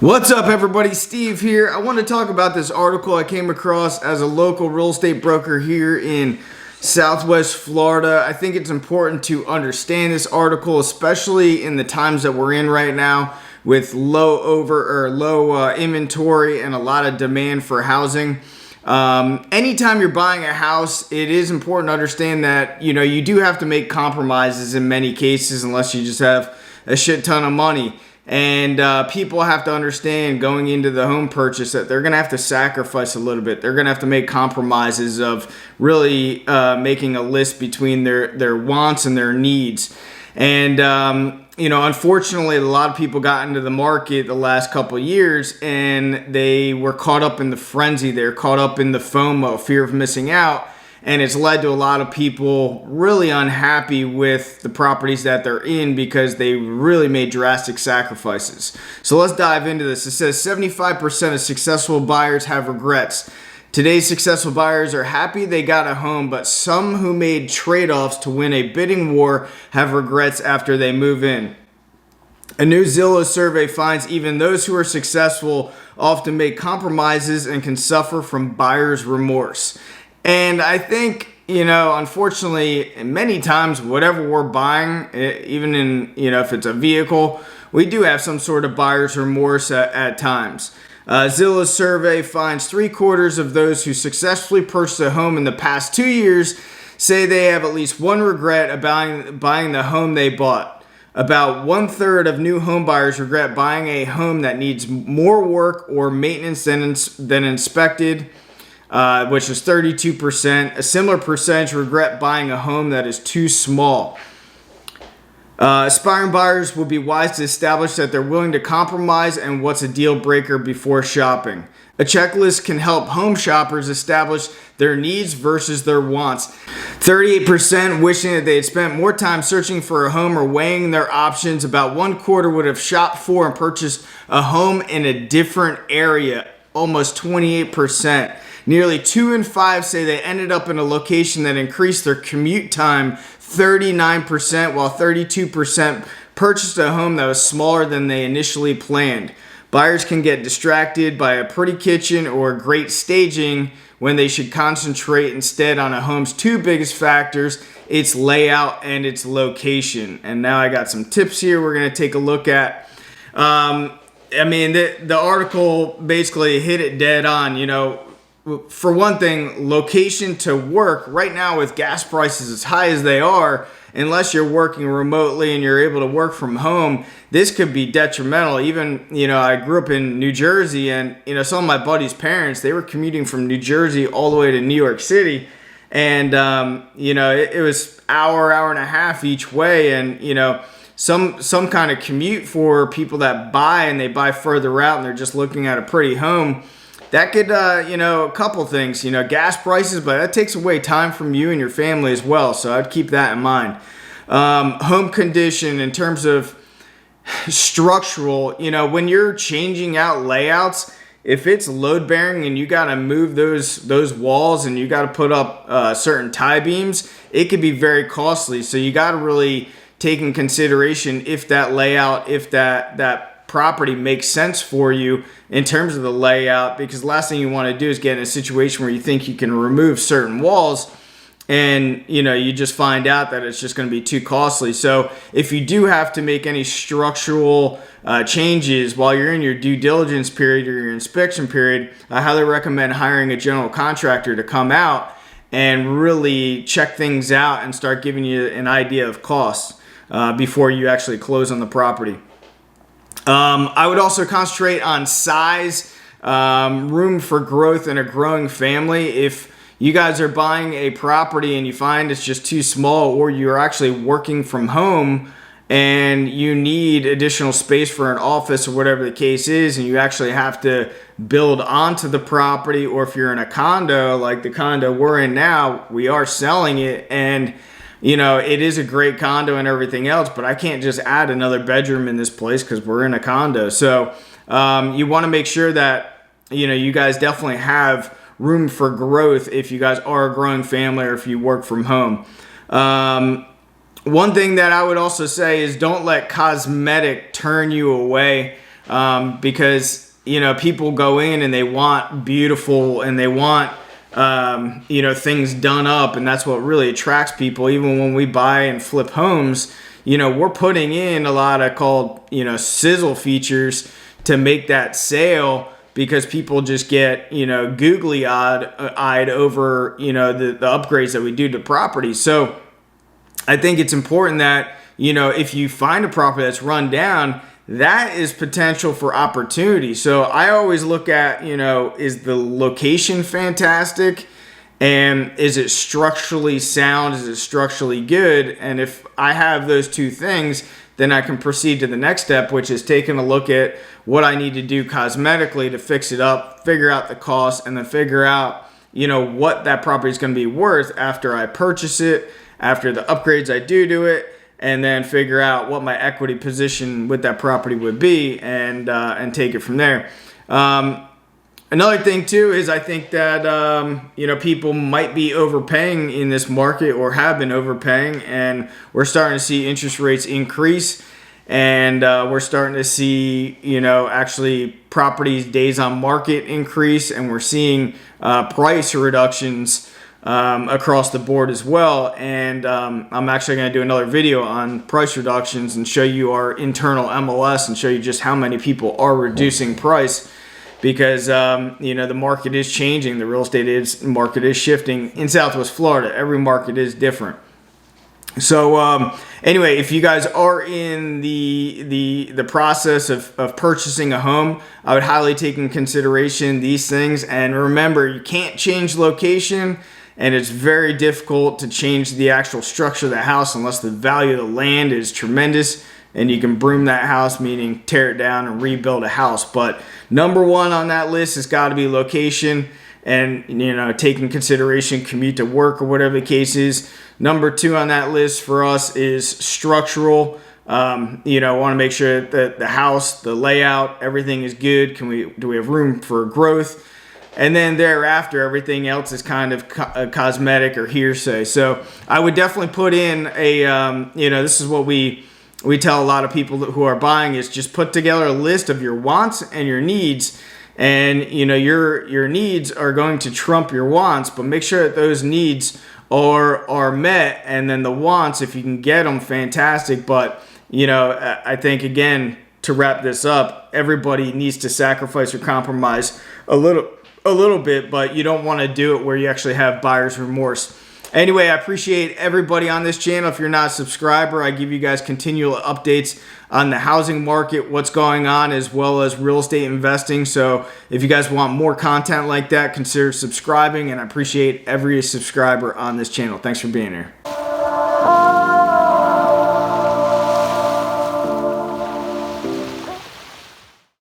What's up, everybody? Steve here. I want to talk about this article I came across as a local real estate broker here in Southwest Florida. I think it's important to understand this article, especially in the times that we're in right now with low inventory and a lot of demand for housing. Anytime you're buying a house, it is important to understand that, you do have to make compromises in many cases unless you just have a shit ton of money. And people have to understand going into the home purchase that they're going to have to sacrifice a little bit. They're going to have to make compromises of really making a list between their wants and their needs. And, unfortunately, a lot of people got into the market the last couple of years and they were caught up in the frenzy. They're caught up in the FOMO, fear of missing out. And it's led to a lot of people really unhappy with the properties that they're in because they really made drastic sacrifices. So let's dive into this. It says 75% of successful buyers have regrets. Today's successful buyers are happy they got a home, but some who made trade-offs to win a bidding war have regrets after they move in. A new Zillow survey finds even those who are successful often make compromises and can suffer from buyer's remorse. And I think, unfortunately, many times, whatever we're buying, even in, if it's a vehicle, we do have some sort of buyer's remorse at times. Zillow's survey finds 3/4 of those who successfully purchased a home in the past 2 years say they have at least one regret about buying the home they bought. About 1/3 of new home buyers regret buying a home that needs more work or maintenance than inspected. Which is 32%. A similar percentage regret buying a home that is too small. Aspiring buyers will be wise to establish that they're willing to compromise and what's a deal breaker before shopping. A checklist can help home shoppers establish their needs versus their wants. 38% wishing that they had spent more time searching for a home or weighing their options. About 1/4 would have shopped for and purchased a home in a different area. Almost 28%. Nearly 2 in 5 say they ended up in a location that increased their commute time 39%, while 32% purchased a home that was smaller than they initially planned. Buyers can get distracted by a pretty kitchen or great staging when they should concentrate instead on a home's two biggest factors, its layout and its location. And now I got some tips here we're going to take a look at. The article basically hit it dead on. For one thing, location to work right now with gas prices as high as they are, unless you're working remotely and you're able to work from home, this could be detrimental. Even, I grew up in New Jersey and, some of my buddies' parents, they were commuting from New Jersey all the way to New York City. And, it was hour and a half each way. And, some kind of commute for people that buy and they buy further out and they're just looking at a pretty home. That could, a couple things, gas prices, but that takes away time from you and your family as well. So I'd keep that in mind. Home condition in terms of structural, when you're changing out layouts, if it's load bearing and you got to move those walls and you got to put up certain tie beams, it could be very costly. So you got to really take in consideration if that layout, if that property makes sense for you in terms of the layout, because the last thing you want to do is get in a situation where you think you can remove certain walls and you just find out that it's just going to be too costly. So if you do have to make any structural changes while you're in your due diligence period or your inspection period, I highly recommend hiring a general contractor to come out and really check things out and start giving you an idea of costs before you actually close on the property. I would also concentrate on size, room for growth in a growing family. If you guys are buying a property and you find it's just too small, or you're actually working from home and you need additional space for an office or whatever the case is, and you actually have to build onto the property, or if you're in a condo like the condo we're in now, we are selling it, and it is a great condo and everything else, but I can't just add another bedroom in this place because we're in a condo. So you want to make sure that, you guys definitely have room for growth if you guys are a growing family or if you work from home. One thing that I would also say is don't let cosmetic turn you away. because, you know, people go in and they want beautiful and they want, you know, things done up, and that's what really attracts people. Even when we buy and flip homes, you know, we're putting in a lot of called, you know, sizzle features to make that sale, because people just get, you know, googly eyed over, you know, the upgrades that we do to properties. So I think it's important that, you know, if you find a property that's run down, that is potential for opportunity. So I always look at, you know, is the location fantastic? And is it structurally sound? Is it structurally good? And if I have those two things, then I can proceed to the next step, which is taking a look at what I need to do cosmetically to fix it up, figure out the cost, and then figure out, you know, what that property is going to be worth after I purchase it, after the upgrades I do to it, and then figure out what my equity position with that property would be, and take it from there. Another thing too is I think that, you know, people might be overpaying in this market or have been overpaying, and we're starting to see interest rates increase, and we're starting to see, you know, actually properties days on market increase, and we're seeing price reductions across the board as well. And I'm actually going to do another video on price reductions and show you our internal MLS and show you just how many people are reducing price. Because, you know, the market is changing. The real estate market is shifting in Southwest Florida. Every market is different. So, anyway, if you guys are in the process of purchasing a home, I would highly take in consideration these things. And remember, you can't change location, and it's very difficult to change the actual structure of the house unless the value of the land is tremendous. And you can broom that house, meaning tear it down and rebuild a house. But number one on that list has got to be location, and, you know, take in consideration commute to work or whatever the case is. Number two on that list for us is structural. You know, want to make sure that the house, the layout, everything is good. Do we have room for growth? And then thereafter, everything else is kind of cosmetic or hearsay. So I would definitely put in a, you know, this is what we tell a lot of people who are buying, is just put together a list of your wants and your needs. And, you know, your needs are going to trump your wants, but make sure that those needs are met. And then the wants, if you can get them, fantastic. But, you know, I think, again, to wrap this up, everybody needs to sacrifice or compromise a little bit, but you don't want to do it where you actually have buyer's remorse. Anyway, I appreciate everybody on this channel. If you're not a subscriber, I give you guys continual updates on the housing market, what's going on, as well as real estate investing. So if you guys want more content like that, consider subscribing, and I appreciate every subscriber on this channel. Thanks for being here.